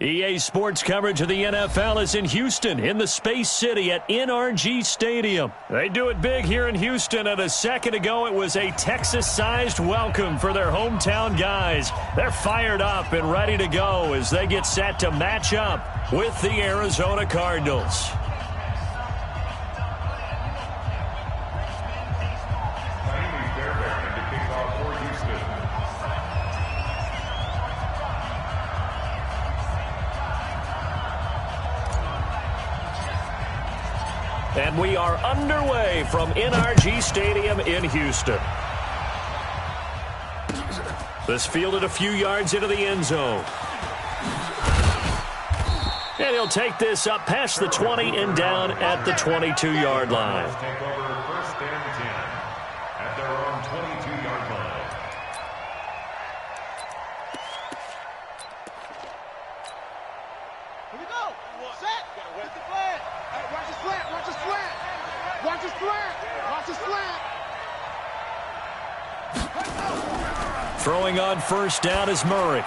EA Sports coverage of the NFL is in Houston, in the Space City at NRG Stadium. They do it big here in Houston, and a second ago it was a Texas-sized welcome for their hometown guys. They're fired up and ready to go as they get set to match up with the Arizona Cardinals. And we are underway from NRG Stadium in Houston. This fielded a few yards into the end zone. And he'll take this up past the 20 and down at the 22-yard line. Take over first and 10 at their own 22-yard line. Here we go. Set. Hit the flag. Watch the slant. Watch the slant. Watch the slant. Watch the slant. Throwing on first down is Murray.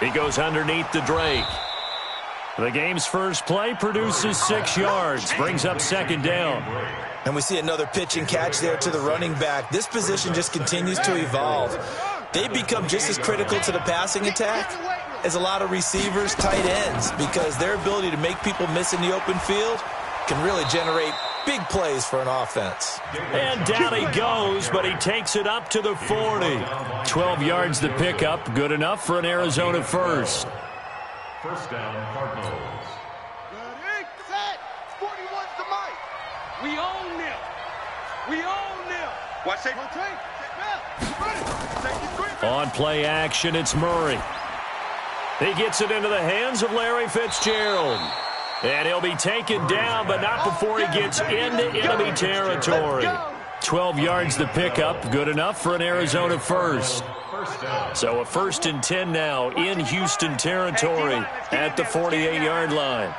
He goes underneath to Drake. The game's first play produces 6 yards, brings up second down. And we see another pitch and catch there to the running back. This position just continues to evolve. They become just as critical to the passing attack as a lot of receivers, tight ends, because their ability to make people miss in the open field can really generate big plays for an offense. And down he goes, but he takes it up to the 40. 12 yards the pickup, good enough for an Arizona first. First down, Cardinals. Ready, set. 41's the mic. We own them. We own them. Watch it. On play action, it's Murray. He gets it into the hands of Larry Fitzgerald. And he'll be taken down, but not before he gets into enemy territory. 12 yards the pickup, good enough for an Arizona first. So a first and 10 now in Houston territory at the 48-yard line.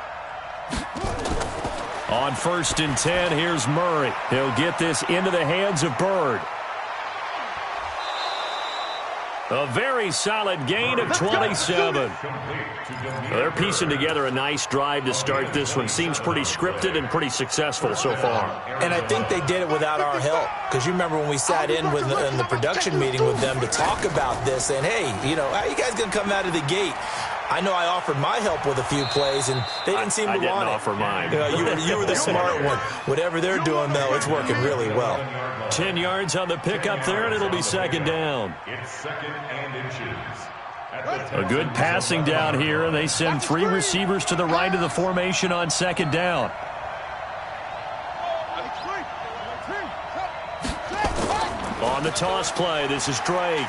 On first and 10, here's Murray. He'll get this into the hands of Bird. A very solid gain of 27. They're piecing together a nice drive to start this one. Seems pretty scripted and pretty successful so far. And I think they did it without our help. Because you remember when we sat in the production meeting with them to talk about this, saying, hey, you know, how are you guys going to come out of the gate? I know I offered my help with a few plays, and they didn't seem to want it. I didn't offer mine. You were the smart one. Whatever they're doing, though, it's working really well. 10 yards on the pickup there, and it'll be second down. It's second and inches. A good passing down here, and they send 3 receivers to the right of the formation on second down. On the toss play, this is Drake.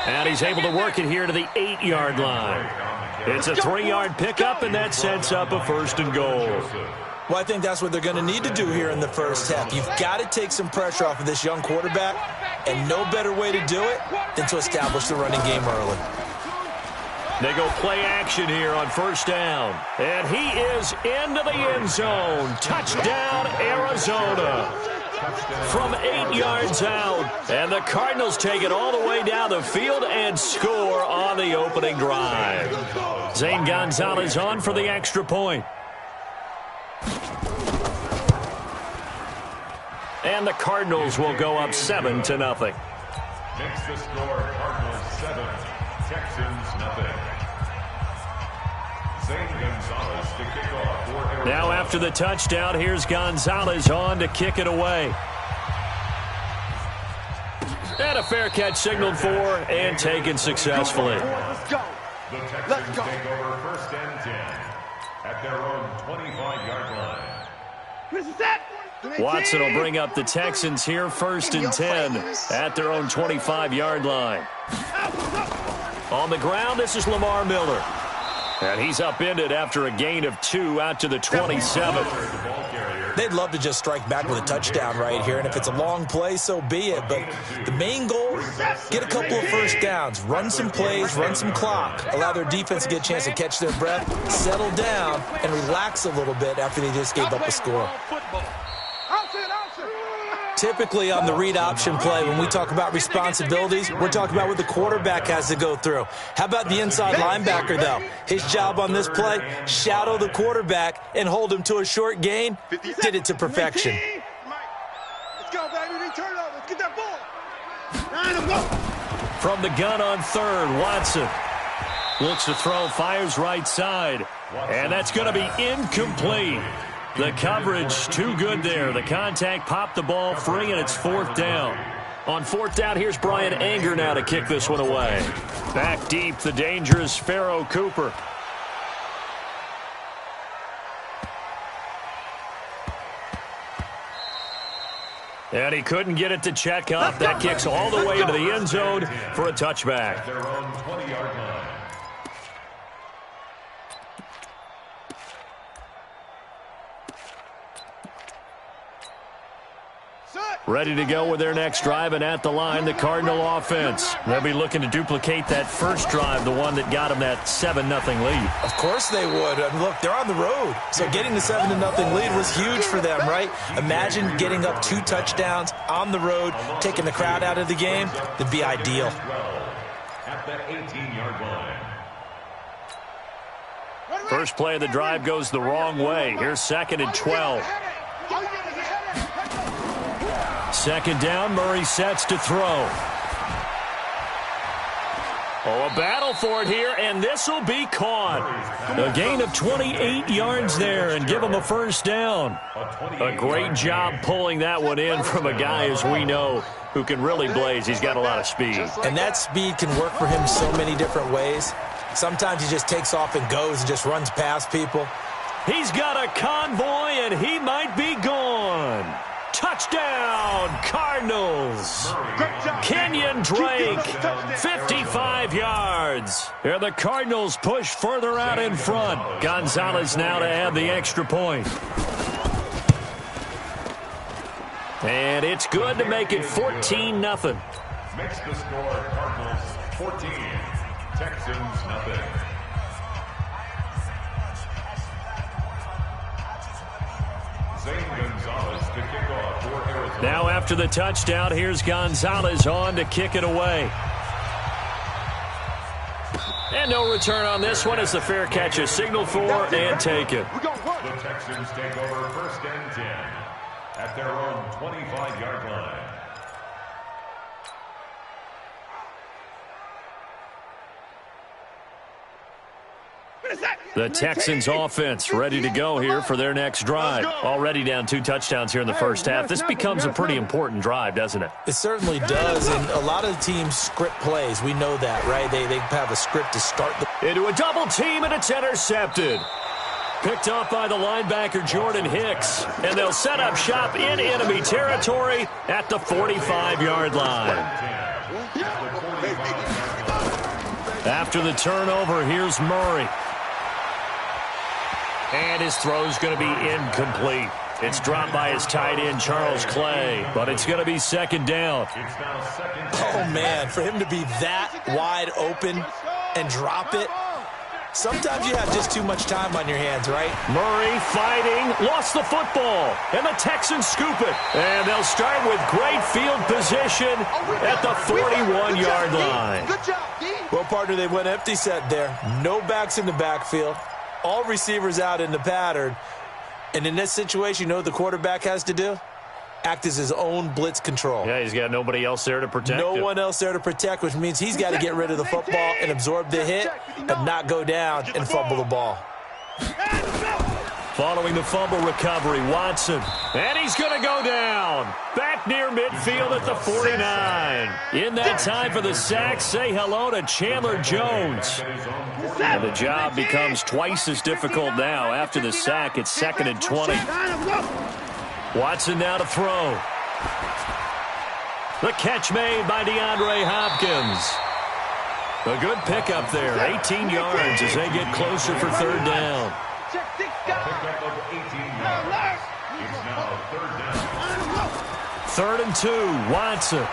And he's able to work it here to the 8-yard line. It's a 3-yard pickup, and that sets up a first and goal. Well, I think that's what they're going to need to do here in the first half. You've got to take some pressure off of this young quarterback, and no better way to do it than to establish the running game early. They go play action here on first down. And he is into the end zone. Touchdown, Arizona. From 8 yards out. And the Cardinals take it all the way down the field and score on the opening drive. Zane Gonzalez on for the extra point. And the Cardinals will go up 7-0. Makes the score Cardinals 7, Texans nothing. Zane Gonzalez to kick off for Arizona. Now after the touchdown, here's Gonzalez on to kick it away. And a fair catch signaled for and taken successfully. Let's go. The Texans take over first and 10 at their own 25-yard line. Watson will bring up the Texans here first and 10 at their own 25-yard line. On the ground, this is Lamar Miller. And he's upended after a gain of 2 out to the 27. They'd love to just strike back with a touchdown right here, and if it's a long play, so be it. But the main goal, get a couple of first downs, run some plays, run some clock, allow their defense to get a chance to catch their breath, settle down, and relax a little bit after they just gave up a score. Typically on the read option play, when we talk about responsibilities, we're talking about what the quarterback has to go through. How about the inside linebacker, though? His job on this play, shadow the quarterback and hold him to a short gain. Did it to perfection. Let's go, baby. Turn it over. Let's get that ball. From the gun on third, Watson looks to throw, fires right side, and that's going to be incomplete. The coverage too good there. The contact popped the ball free, and it's fourth down. On fourth down, here's Brian Anger now to kick this one away. Back deep, the dangerous Pharaoh Cooper. And he couldn't get it to check up. That kicks all the way into the end zone for a touchback. Their own 20-yard line. Ready to go with their next drive, and at the line, the Cardinal offense. They'll be looking to duplicate that first drive, the one that got them that 7-0 lead. Of course they would. I mean, look, they're on the road. So getting the 7-0 lead was huge for them, right? Imagine getting up 2 touchdowns on the road, taking the crowd out of the game. That'd be ideal. At the 18-yard line. First play of the drive goes the wrong way. Here's 2nd and 12. Second down, Murray sets to throw. Oh, a battle for it here, and this will be caught. A gain of 28 yards there and give him a first down. A great job pulling that one in from a guy, as we know, who can really blaze. He's got a lot of speed. And that speed can work for him so many different ways. Sometimes he just takes off and goes and just runs past people. He's got a convoy, and he might be gone. Touchdown, Cardinals. Kenyon Drake, 55 yards. And the Cardinals push further out in front. Gonzalez now to add the extra point. And it's good to make it 14-0. Makes the score Cardinals 14, Texans nothing. Now after the touchdown, here's Gonzalez on to kick it away. And no return on this one as the fair catch is signaled for and taken. The Texans take over 1st and 10 at their own 25-yard line. The Texans offense ready to go here for their next drive. Already down 2 touchdowns here in the first half. This becomes a pretty important drive, doesn't it? It certainly does, and a lot of teams script plays. We know that, right? They have a script to start the... Into a double team, and it's intercepted. Picked off by the linebacker Jordan Hicks, and they'll set up shop in enemy territory at the 45-yard line. After the turnover, here's Murray. And his throw's going to be incomplete. It's dropped by his tight end, Charles Clay, but it's going to be 2nd down. Oh, man, for him to be that wide open and drop it, sometimes you have just too much time on your hands, right? Murray fighting, lost the football, and the Texans scoop it. And they'll start with great field position at the 41-yard line. Well, partner, they went empty set there. No backs in the backfield. All receivers out in the pattern. And in this situation, you know what the quarterback has to do? Act as his own blitz control. Yeah, he's got nobody else there to protect him. No one else there to protect, which means he's got to get rid of the football and absorb the hit and not go down and fumble the ball. Following the fumble recovery, Watson. And he's going to go down. Back near midfield at the 49. In that time for the sack, say hello to Chandler Jones. And the job becomes twice as difficult now. After the sack, it's 2nd and 20. Watson now to throw. The catch made by DeAndre Hopkins. A good pickup there. 18 yards as they get closer for 3rd down. Pickup of 18 yards. It's now 3rd down. 3rd and 2, Watson.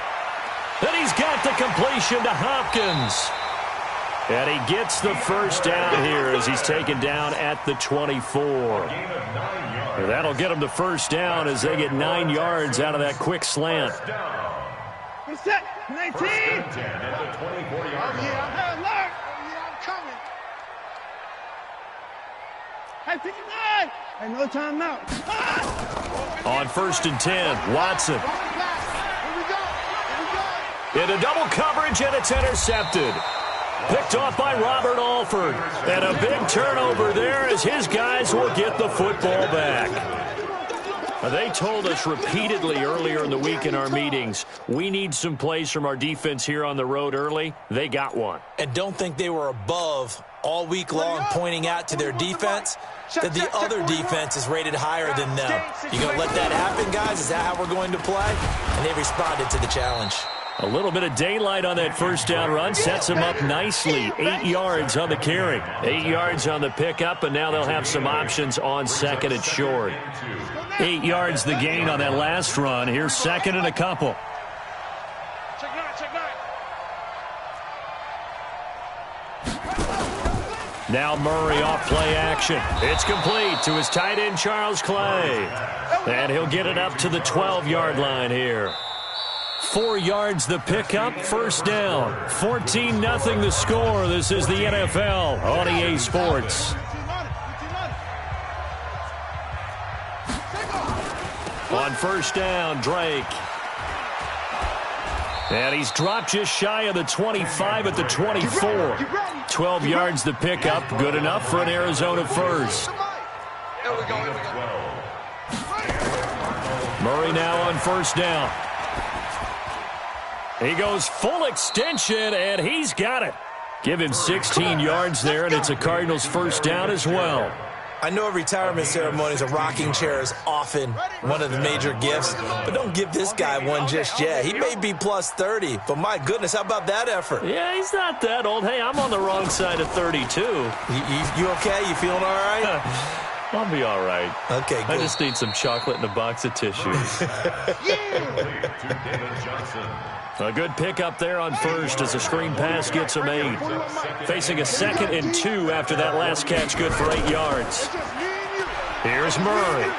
And he's got the completion to Hopkins. And he gets the first down here as he's taken down at the 24. And that'll get him the first down as they get 9 yards out of that quick slant. Set 19. 10 at the 24-yard line. Yeah, alert. I'm coming. Hey, 59. Hey, no timeout. On 1st and 10, Watson. Here we go. Into double coverage, and it's intercepted. Picked off by Robert Alford. And a big turnover there as his guys will get the football back. They told us repeatedly earlier in the week in our meetings, we need some plays from our defense here on the road early. They got one. And don't think they were above all week long pointing out to their defense that the other defense is rated higher than them. You going to let that happen, guys? Is that how we're going to play? And they responded to the challenge. A little bit of daylight on that first down run sets them up nicely. 8 yards on the carry. 8 yards on the pickup, and now they'll have some options on second and short. 8 yards the gain on that last run. Here's second and a couple. Now Murray off play action. It's complete to his tight end, Charles Clay. And he'll get it up to the 12-yard line here. 4 yards the pickup, first down. 14-0 the score. This is the NFL on EA Sports. On first down, Drake. And he's dropped just shy of the 25 at the 24. 12 yards the pickup, good enough for an Arizona first. Murray now on first down. He goes full extension, and he's got it. Give him 16 yards there, and it's a Cardinals first down as well. I know retirement ceremonies, a rocking chair is often one of the major gifts, but don't give this guy one just yet. He may be plus 30, but my goodness, how about that effort? Yeah, he's not that old. Hey, I'm on the wrong side of 32. You okay? You feeling all right? I'll be all right. Okay, good. I just need some chocolate and a box of tissues. A good pickup there on first as a screen pass gets him 8. Facing a 2nd and 2 after that last catch, good for 8 yards. Here's Murray.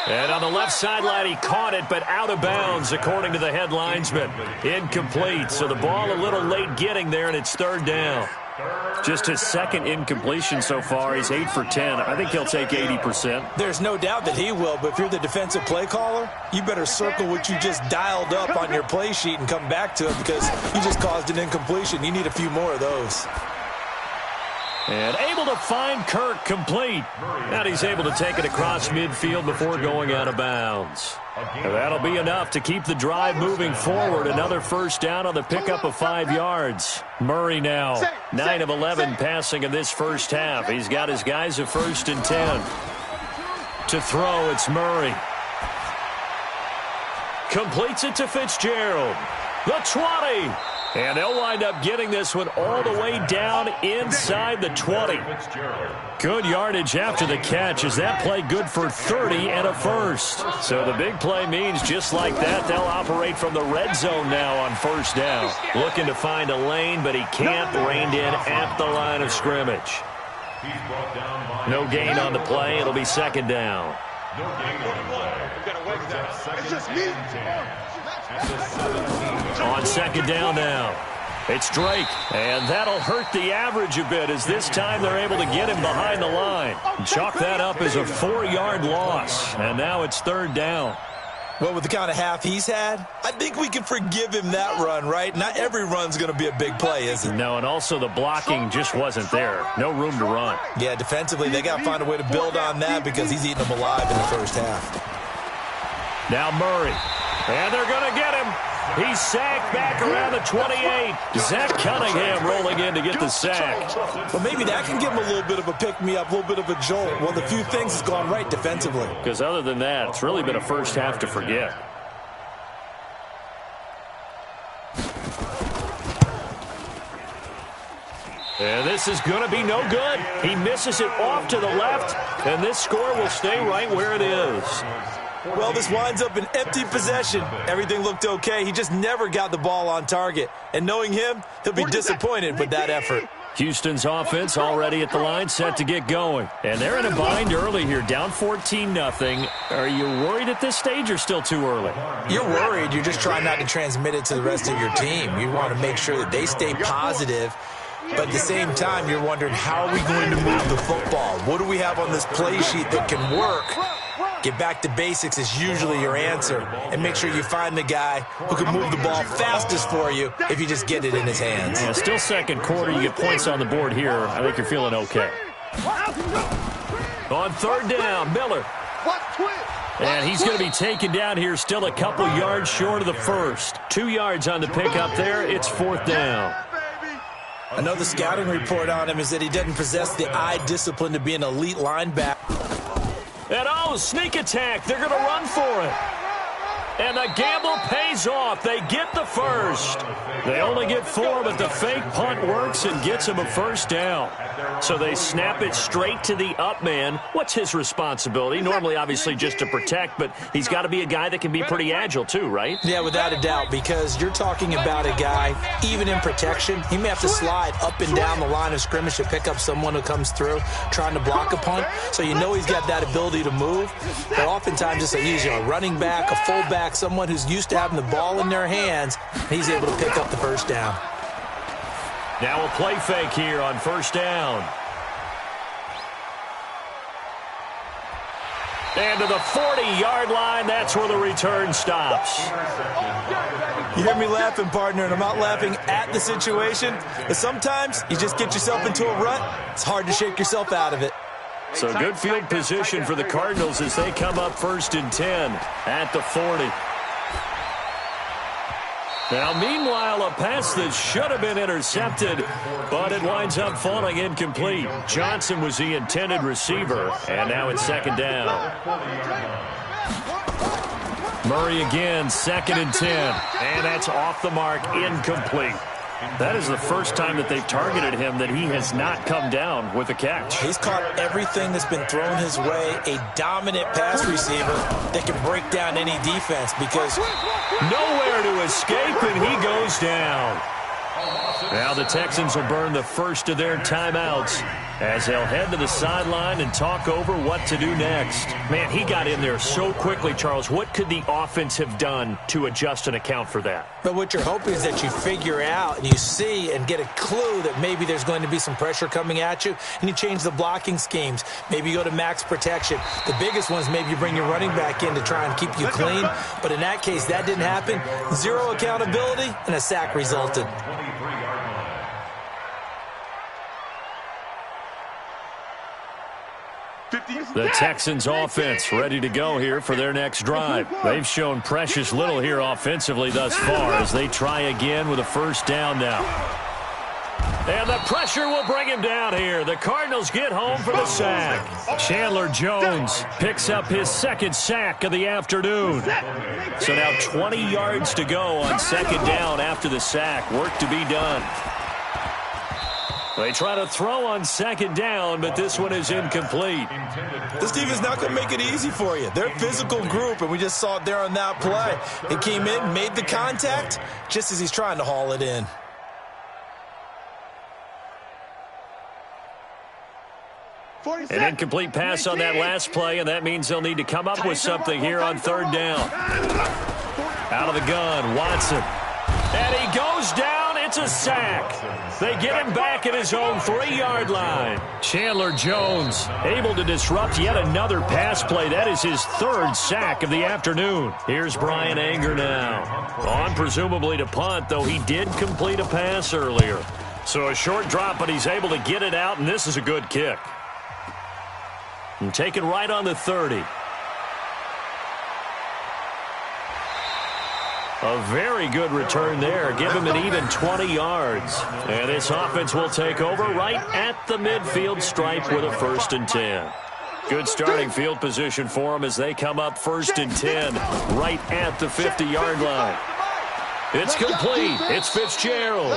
And on the left sideline, he caught it, but out of bounds, according to the head linesman. Incomplete, so the ball a little late getting there, and it's third down. Just his second incompletion so far. He's 8 for 10. I think he'll take 80%. There's no doubt that he will, but if you're the defensive play caller, you better circle what you just dialed up on your play sheet and come back to it because you just caused an incompletion. You need a few more of those. And able to find Kirk complete. And he's able to take it across midfield before going out of bounds. And that'll be enough to keep the drive moving forward. Another first down on the pickup of 5 yards. Murray now 9 of 11 passing in this first half. He's got his guys at 1st and 10. To throw, it's Murray. Completes it to Fitzgerald. The 20. And they'll wind up getting this one all the way down inside the 20. Good yardage after the catch. Is that play good for 30 and a first? So the big play means just like that, they'll operate from the red zone now on first down. Looking to find a lane, but he can't. Reined in at the line of scrimmage. No gain on the play. It'll be second down. No gain on the play. It's just me. On second down now, it's Drake, and that'll hurt the average a bit as this time they're able to get him behind the line. Chalk that up as a 4-yard loss, and now it's third down. Well, with the kind of half he's had, I think we can forgive him that run, right? Not every run's going to be a big play, is it? No, and also the blocking just wasn't there. No room to run. Yeah, defensively, they got to find a way to build on that because he's eating them alive in the first half. Now Murray, and they're going to get him. He's sacked back around the 28. Zach Cunningham rolling in to get the sack. Well, maybe that can give him a little bit of a pick-me-up, a little bit of a jolt. Well, the few things has gone right defensively. Because other than that, it's really been a first half to forget. And this is going to be no good. He misses it off to the left, and this score will stay right where it is. Well, this winds up an empty possession. Everything looked okay. He just never got the ball on target. And knowing him, he'll be disappointed with that effort. Houston's offense already at the line, set to get going. And they're in a bind early here, down 14-0. Are you worried at this stage or still too early? You're worried. You're just trying not to transmit it to the rest of your team. You want to make sure that they stay positive. But at the same time, you're wondering, how are we going to move the football? What do we have on this play sheet that can work? Get back to basics is usually your answer. And make sure you find the guy who can move the ball fastest for you if you just get it in his hands. Yeah, still second quarter. You get points on the board here. I think you're feeling okay. On third down, Miller. And he's going to be taken down here, still a couple yards short of the first. 2 yards on the pickup there. It's fourth down. Another scouting report on him is that he doesn't possess the eye discipline to be an elite linebacker. And sneak attack. They're going to run for it. And the gamble pays off. They get the first. They only get 4, but the fake punt works and gets them a first down. So they snap it straight to the up man. What's his responsibility? Normally, obviously, just to protect, but he's got to be a guy that can be pretty agile too, right? Yeah, without a doubt, because you're talking about a guy, even in protection, he may have to slide up and down the line of scrimmage to pick up someone who comes through trying to block a punt. So you know he's got that ability to move. But oftentimes it's a running back, a fullback, someone who's used to having the ball in their hands. He's able to pick up the first down. Now a play fake here on first down. And to the 40-yard line, that's where the return stops. You hear me laughing, partner, and I'm not laughing at the situation. But sometimes you just get yourself into a rut. It's hard to shake yourself out of it. So good field position for the Cardinals as they come up 1st and 10 at the 40. Now, meanwhile, a pass that should have been intercepted, but it winds up falling incomplete. Johnson was the intended receiver, and now it's 2nd down. Murray again, 2nd and 10, and that's off the mark, incomplete. That is the first time that they've targeted him that he has not come down with a catch. He's caught everything that's been thrown his way, a dominant pass receiver that can break down any defense because nowhere to escape, and he goes down. Now the Texans will burn the first of their timeouts as they'll head to the sideline and talk over what to do next. Man, he got in there so quickly, Charles. What could the offense have done to adjust and account for that? But what you're hoping is that you figure out and you see and get a clue that maybe there's going to be some pressure coming at you, and you change the blocking schemes. Maybe you go to max protection. The biggest one is maybe you bring your running back in to try and keep you clean. But in that case, that didn't happen. Zero accountability, and a sack resulted. The Texans offense ready to go here for their next drive. They've shown precious little here offensively thus far as they try again with a first down now. And the pressure will bring him down here. The Cardinals get home for the sack. Chandler Jones picks up his 2nd sack of the afternoon. So now 20 yards to go on 2nd down after the sack. Work to be done. They try to throw on 2nd down, but this one is incomplete. This team is not going to make it easy for you. They're a physical group, and we just saw it there on that play. He came in, made the contact, just as he's trying to haul it in. An incomplete pass on that last play, and that means they'll need to come up with something here on 3rd down. Out of the gun, Watson. And he goes down. It's a sack. They get him back at his own 3-yard line. Chandler Jones able to disrupt yet another pass play. That is his 3rd sack of the afternoon. Here's Brian Anger now. On presumably to punt, though he did complete a pass earlier. So a short drop, but he's able to get it out, and this is a good kick. And taken right on the 30. A very good return there. Give him an even 20 yards. And this offense will take over right at the midfield stripe with a 1st and 10. Good starting field position for them as they come up 1st and 10 right at the 50-yard line. It's complete. It's Fitzgerald.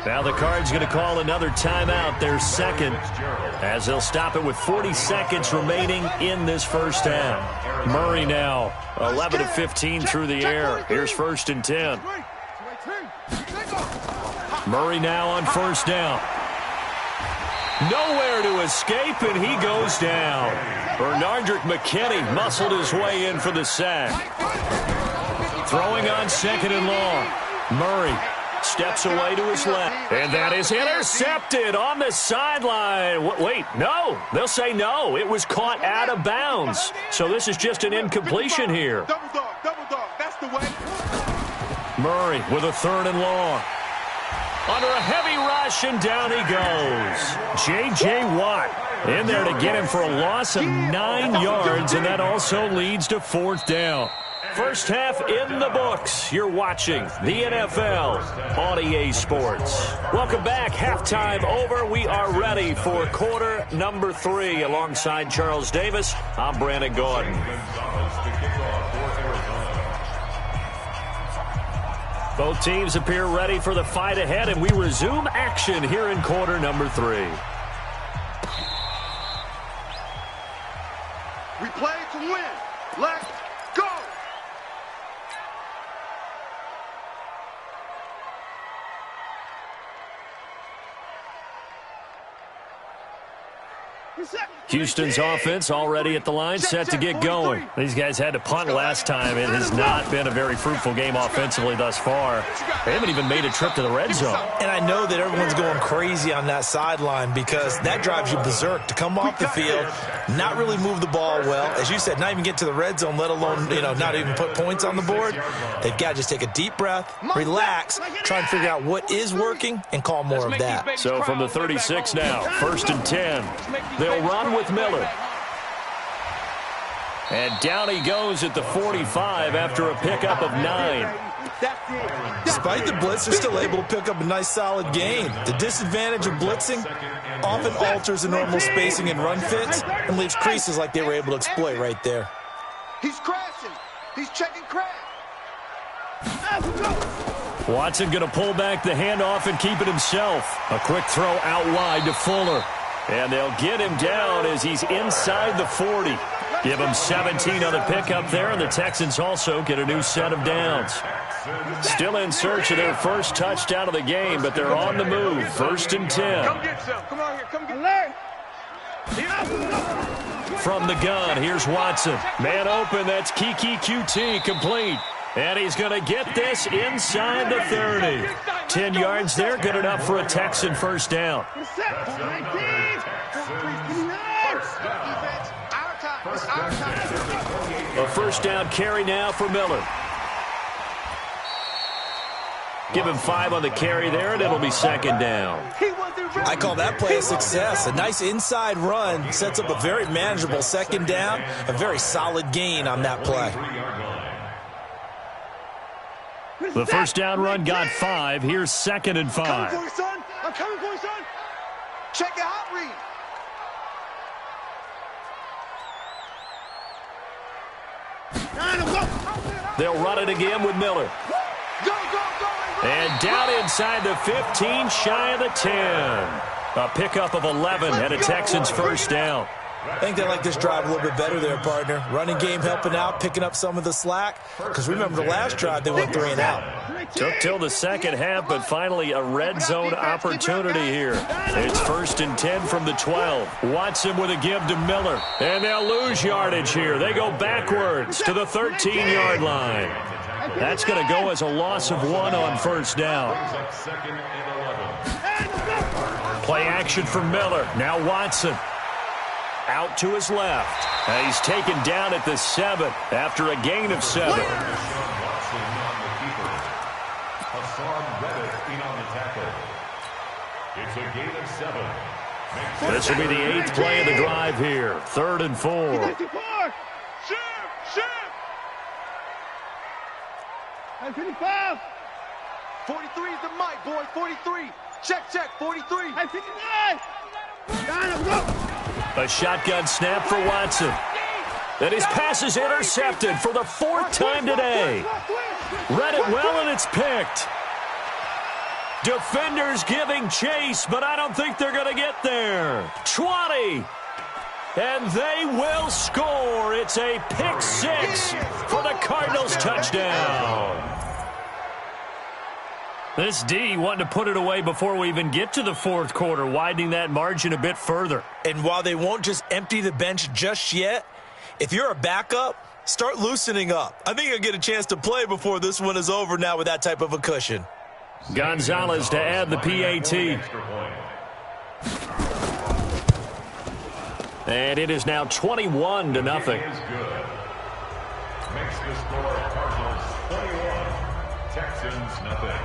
Now the Cards going to call another timeout, their second, as they'll stop it with 40 seconds remaining in this first half. Murray now 11 of 15 through the air. Here's 1st and 10. Murray now on 1st down. Nowhere to escape, and he goes down. Bernardrick McKinney muscled his way in for the sack. Throwing on 2nd and long. Murray steps away to his left, and that is intercepted on the sideline. Wait, no. They'll say no. It was caught out of bounds. So this is just an incompletion here. Double dog, that's the way. Murray with a 3rd and long. Under a heavy rush, and down he goes. J.J. Watt in there to get him for a loss of 9 yards, and that also leads to 4th down. First half in the books. You're watching the NFL on EA Sports. Welcome back. Halftime over. We are ready for quarter number 3. Alongside Charles Davis, I'm Brandon Gordon. Both teams appear ready for the fight ahead, and we resume action here in quarter number 3. We play to win. Let's go. Houston's offense already at the line, set to get going. These guys had to punt last time. It has not been a very fruitful game offensively thus far. They haven't even made a trip to the red zone. And I know that everyone's going crazy on that sideline because that drives you berserk to come off the field, not really move the ball well. As you said, not even get to the red zone, let alone, not even put points on the board. They've got to just take a deep breath, relax, try and figure out what is working, and call more of that. So from the 36 now, 1st and 10. They'll run with Miller. And down he goes at the 45 after a pickup of 9. Despite the blitz, they're still able to pick up a nice solid gain. The disadvantage of blitzing often alters the normal spacing and run fits and leaves creases like they were able to exploit right there. He's crashing. He's checking crash. Watson going to pull back the handoff and keep it himself. A quick throw out wide to Fuller. And they'll get him down as he's inside the 40. Give him 17 on the pickup there, and the Texans also get a new set of downs. Still in search of their first touchdown of the game, but they're on the move. 1st and 10. Come get some. Come on here. Come get From the gun, here's Watson. Man open, that's Kiki QT complete. And he's going to get this inside the 30. 10 yards there, good enough for a Texan first down. A first down carry now for Miller. Give him 5 on the carry there, and it'll be 2nd down. I call that play a success. A nice inside run sets up a very manageable 2nd down. A very solid gain on that play. The first down run got 5. Here's 2nd and 5. I'm coming for you, son. I'm coming for you, son. Check your hot read. They'll run it again with Miller. Go. And down inside the 15, shy of the 10. A pickup of 11 and a Texans first down. I think they like this drive a little bit better there, partner. Running game helping out, picking up some of the slack. Because remember, the last drive, they went 3 and out. Took till the second half, but finally a red zone opportunity here. It's 1st and 10 from the 12. Watson with a give to Miller. And they'll lose yardage here. They go backwards to the 13-yard line. That's going to go as a loss of 1 on first down. Play action for Miller. Now Watson. Out to his left. And he's taken down at the 7 after a gain of 7. This will be the 8th play of the drive here. 3rd and 4. Shift. 43 is the mic, boy. 43. Check. 43. 59. A shotgun snap for Watson. And his pass is intercepted for the 4th time today. Read it well, and it's picked. Defenders giving chase, but I don't think they're going to get there. 20. And they will score. It's a pick 6 for the Cardinals touchdown. This D wanting to put it away before we even get to the 4th quarter, widening that margin a bit further. And while they won't just empty the bench just yet, if you're a backup, start loosening up. I think you'll get a chance to play before this one is over now with that type of a cushion. Gonzalez to add the PAT. And it is now 21-0. Makes the score Cardinals 21, Texans nothing.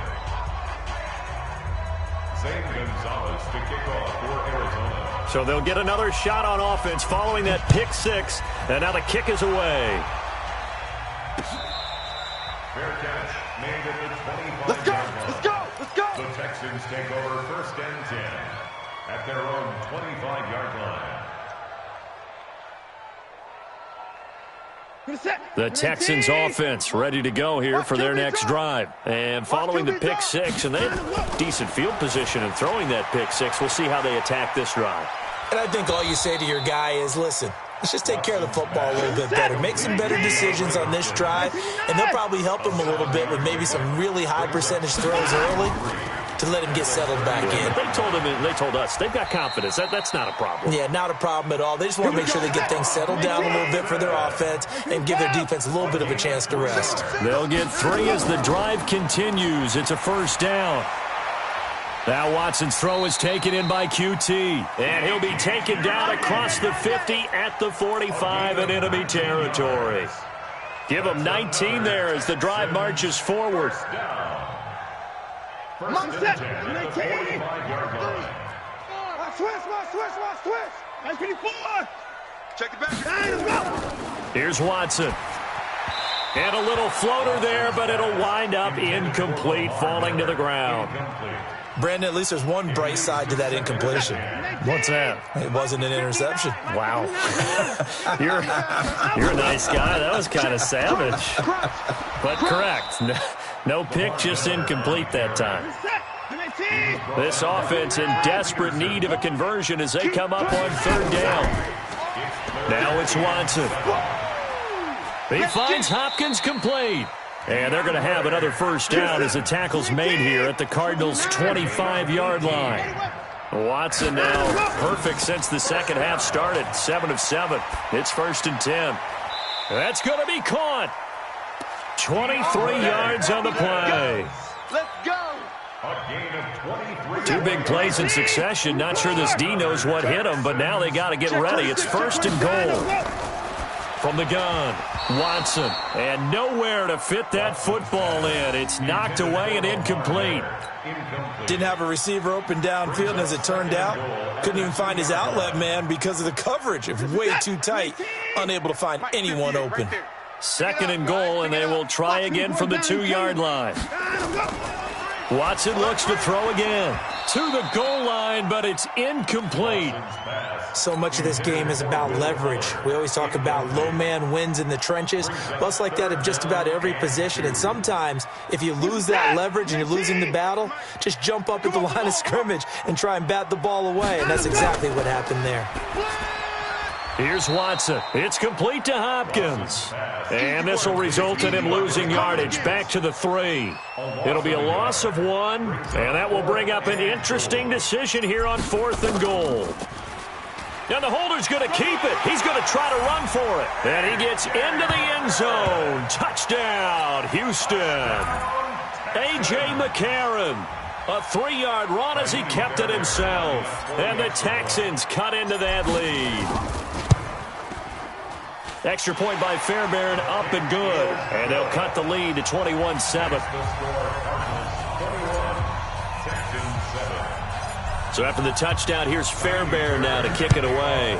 Zane Gonzalez to kick off for Arizona. So they'll get another shot on offense following that pick 6, and now the kick is away. Fair catch made at the 25. Let's go! Let's go! Let's go! The Texans take over 1st and 10 at their own 25-yard line. The Texans offense ready to go here for their next drive. And following the pick 6, and they have decent field position in throwing that pick 6. We'll see how they attack this drive. And I think all you say to your guy is, listen, let's just take care of the football a little bit better. Make some better decisions on this drive, and they'll probably help him a little bit with maybe some really high percentage throws early to let him get settled back in. They told us they've got confidence. That's not a problem. Yeah, not a problem at all. They just want to make sure they get things settled down a little bit for their offense and give their defense a little bit of a chance to rest. They'll get 3 as the drive continues. It's a 1st down. Now Watson's throw is taken in by QT. And he'll be taken down across the 50 at the 45 in enemy territory. Give him 19 there as the drive marches forward. Mark set. 19. Switch. 24. Check it back. Let's go. Here's Watson. And a little floater there, but it'll wind up incomplete, falling to the ground. Brandon, at least there's one bright side to that incompletion. What's that? It wasn't an interception. Wow. You're a nice guy. That was kind of savage. But correct. No pick, just incomplete that time. This offense in desperate need of a conversion as they come up on 3rd down. Now it's Watson. He finds Hopkins complete. And they're going to have another 1st down as the tackle's made here at the Cardinals' 25-yard line. Watson now perfect since the 2nd half started. 7 of 7. It's 1st and 10. That's going to be caught. 23 yards on the play. Let's go. A gain of 23. 2 big plays in succession. Not sure this D knows what hit him, but now they got to get ready. It's 1st and goal. From the gun, Watson, and nowhere to fit that football in. It's knocked away and incomplete. Didn't have a receiver open downfield, and as it turned out, couldn't even find his outlet man because of the coverage. It was way too tight, unable to find anyone open. 2nd and goal, and they will try again from the 2-yard line. Watson looks to throw again. To the goal line, but it's incomplete. So much of this game is about leverage. We always talk about low man wins in the trenches. Well, it's like that at just about every position. And sometimes, if you lose that leverage and you're losing the battle, just jump up at the line of scrimmage and try and bat the ball away. And that's exactly what happened there. Here's Watson. It's complete to Hopkins. And this will result in him losing yardage back to the 3. It'll be a loss of 1, and that will bring up an interesting decision here on 4th and goal. And the holder's going to keep it. He's going to try to run for it. And he gets into the end zone. Touchdown, Houston. A.J. McCarron. A 3-yard run as he kept it himself. And the Texans cut into that lead. Extra point by Fairbairn, up and good. And they'll cut the lead to 21-7. So after the touchdown, here's Fairbairn now to kick it away.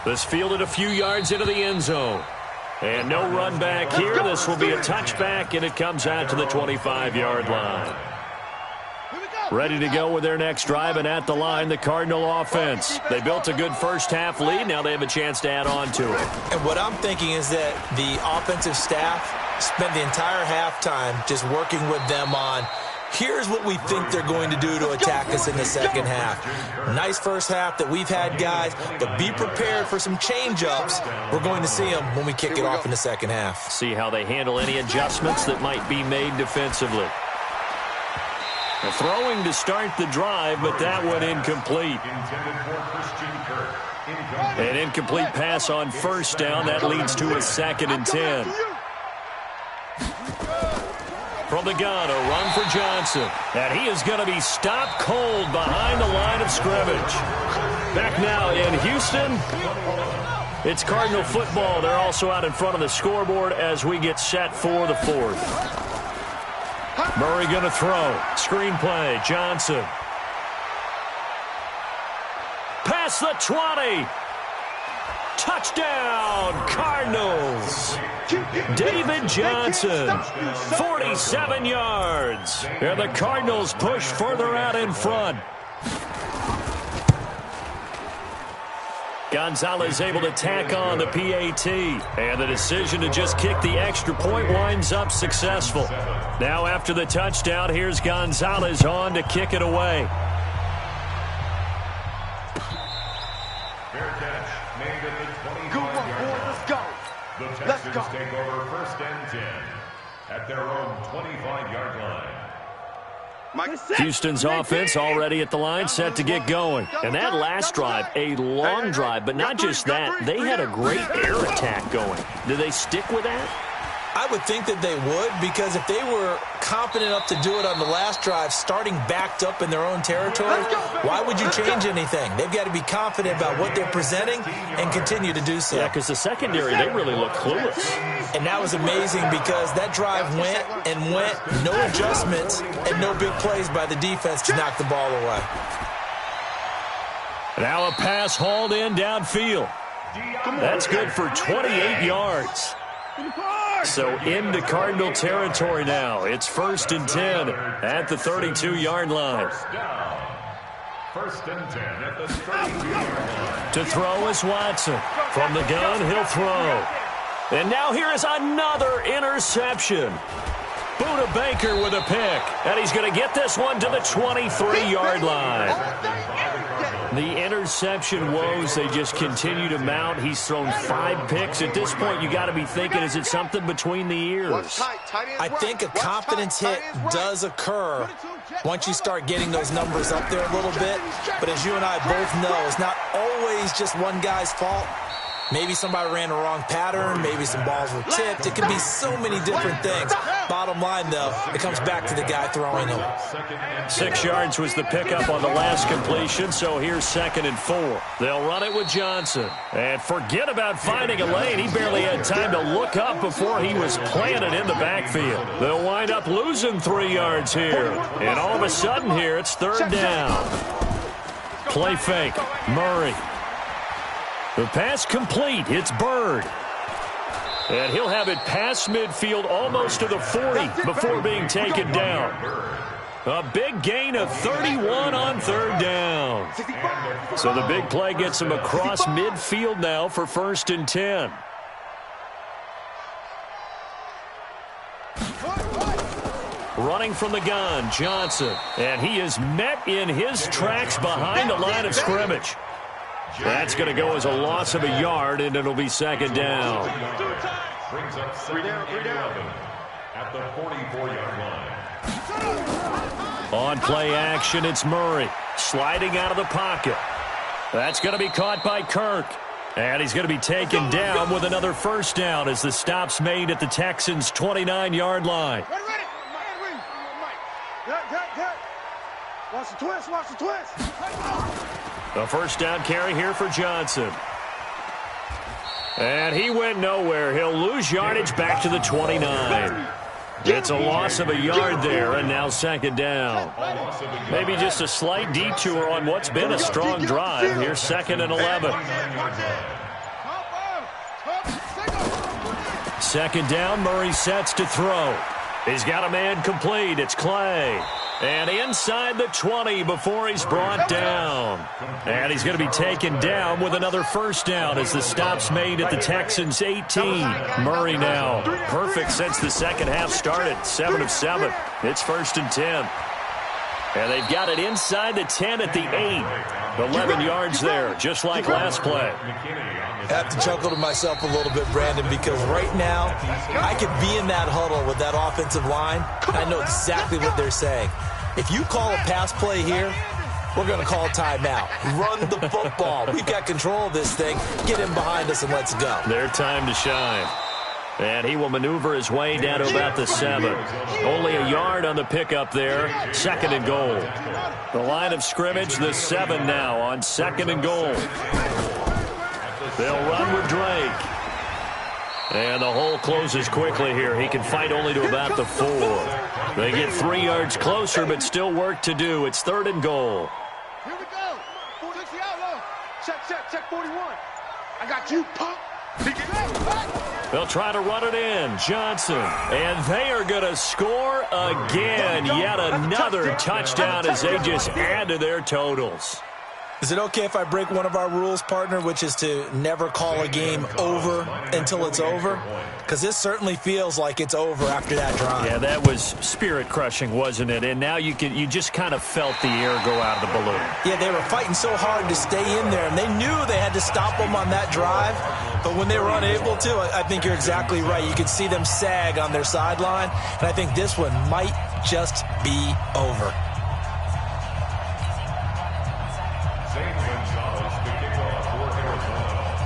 This fielded a few yards into the end zone. And no run back here. This will be a touchback, and it comes out to the 25-yard line. Here we go. Ready to go with their next drive, and at the line, the Cardinal offense. They built a good first-half lead. Now they have a chance to add on to it. And what I'm thinking is that the offensive staff spent the entire halftime just working with them on, here's what we think they're going to do to attack us in the second half. Nice first half that we've had, guys, but be prepared for some change-ups. We're going to see them when we kick it off in the second half. See how they handle any adjustments that might be made defensively. Throwing to start the drive, but that one incomplete. An incomplete pass on first down. That leads to a 2nd and 10. From the gun, a run for Johnson. And he is going to be stopped cold behind the line of scrimmage. Back now in Houston, it's Cardinal football. They're also out in front of the scoreboard as we get set for the 4th. Murray going to throw. Screen play. Johnson. Past the 20. Touchdown, Cardinals. David Johnson, 47 yards. And the Cardinals push further out in front. Gonzalez able to tack on the PAT. And the decision to just kick the extra point winds up successful. Now after the touchdown, here's Gonzalez on to kick it away. Fair catch made at the 25-yard line. Let's go. The Texans take over 1st and 10 at their own 25-yard line. Houston's offense already at the line, set to get going. And that last drive, a long drive, but not just that, they had a great air attack going. Do they stick with that? I would think that they would, because if they were confident enough to do it on the last drive, starting backed up in their own territory, why would you change anything? They've got to be confident about what they're presenting and continue to do so. Yeah, because the secondary, they really look clueless. And that was amazing because that drive went and went, no adjustments and no big plays by the defense to knock the ball away. Now a pass hauled in downfield. That's good for 28 yards. So into Cardinal territory now. It's 1st and 10 at the 32-yard line. 1st and 10 at the 32-yard line. To throw is Watson. From the gun, he'll throw. And now here is another interception. Buda Baker with a pick. And he's going to get this one to the 23-yard line. The interception woes, they just continue to mount. He's thrown 5 picks. At this point, you got to be thinking, is it something between the ears? I think a confidence hit does occur once you start getting those numbers up there a little bit. But as you and I both know, it's not always just one guy's fault. Maybe somebody ran the wrong pattern. Maybe some balls were tipped. It could be so many different things. Bottom line, though, it comes back to the guy throwing them. 6 yards was the pickup on the last completion, so here's 2nd and 4. They'll run it with Johnson. And forget about finding a lane. He barely had time to look up before he was planted in the backfield. They'll wind up losing 3 yards here. And all of a sudden here, it's 3rd down. Play fake. Murray. The pass complete. It's Bird. And he'll have it past midfield almost to the 40 before being taken down. A big gain of 31 on 3rd down. So the big play gets him across midfield now for 1st and 10. Running from the gun, Johnson. And he is met in his tracks behind the line of scrimmage. That's going to go as a loss of a yard, and it'll be 2nd down. Brings up 3rd and 11 at the 44-yard line. On play action, it's Murray sliding out of the pocket. That's going to be caught by Kirk. And he's going to be taken down with another 1st down as the stop's made at the Texans' 29-yard line. Watch the twist, watch the twist. The 1st down carry here for Johnson. And he went nowhere. He'll lose yardage back to the 29. It's a loss of a yard there, and now 2nd down. Maybe just a slight detour on what's been a strong drive. Here's 2nd and 11. 2nd down, Murray sets to throw. He's got a man complete. It's Clay. And inside the 20 before he's brought down. And he's going to be taken down with another first down as the stop's made at the Texans' 18. Murray now perfect since the second half started. 7 of 7. It's 1st and 10. And they've got it inside the 10 at the 8. 11 yards there, just like last play. I have to chuckle to myself a little bit, Brandon, because right now I could be in that huddle with that offensive line, and I know exactly what they're saying. If you call a pass play here, we're going to call a timeout. Run the football. We've got control of this thing. Get him behind us and let's go. Their time to shine. And he will maneuver his way down to about the 7. Only a yard on the pickup there. 2nd and goal. The line of scrimmage, the 7 now on 2nd and goal. They'll run with Drake. And the hole closes quickly here. He can fight only to about the 4. They get 3 yards closer, but still work to do. It's 3rd and goal. Here we go. 60 out low. Check 41. I got you, punk. They'll try to run it in. Johnson. And they are going to score again. Yet another touchdown as they just add to their totals. Is it okay if I break one of our rules, partner, which is to never call a game over until it's over? Because this certainly feels like it's over after that drive. Yeah, that was spirit-crushing, wasn't it? And now you just kind of felt the air go out of the balloon. Yeah, they were fighting so hard to stay in there, and they knew they had to stop them on that drive. But when they were unable to, I think you're exactly right. You could see them sag on their sideline, and I think this one might just be over.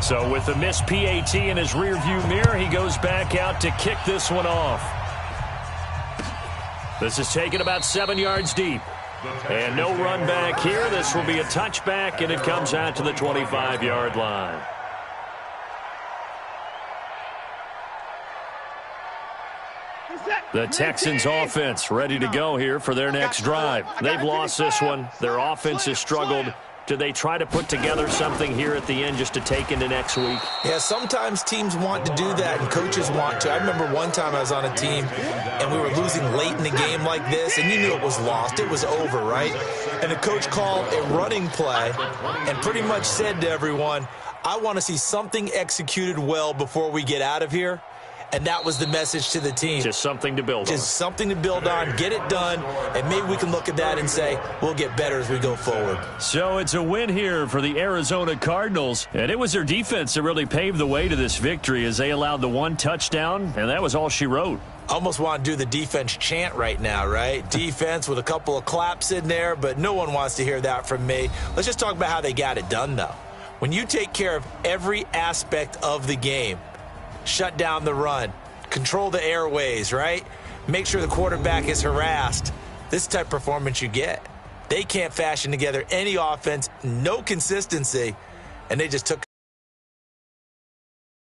So with the missed PAT in his rearview mirror, he goes back out to kick this one off. This is taken about 7 yards deep. And no run back here. This will be a touchback, and it comes out to the 25-yard line. The Texans offense ready to go here for their next drive. They've lost this one. Their offense has struggled. Do they try to put together something here at the end just to take into next week? Yeah, sometimes teams want to do that and coaches want to. I remember one time I was on a team and we were losing late in the game like this, and you knew it was lost. It was over, right? And the coach called a running play and pretty much said to everyone, I want to see something executed well before we get out of here. And that was the message to the team. Just something to build on. Just something to build on, get it done, and maybe we can look at that and say, we'll get better as we go forward. So it's a win here for the Arizona Cardinals. And it was their defense that really paved the way to this victory as they allowed the 1 touchdown, and that was all she wrote. Almost want to do the defense chant right now, right? Defense with a couple of claps in there, but no one wants to hear that from me. Let's just talk about how they got it done, though. When you take care of every aspect of the game, shut down the run, control the airways, right? Make sure the quarterback is harassed. This type of performance you get. They can't fashion together any offense, no consistency, and they just took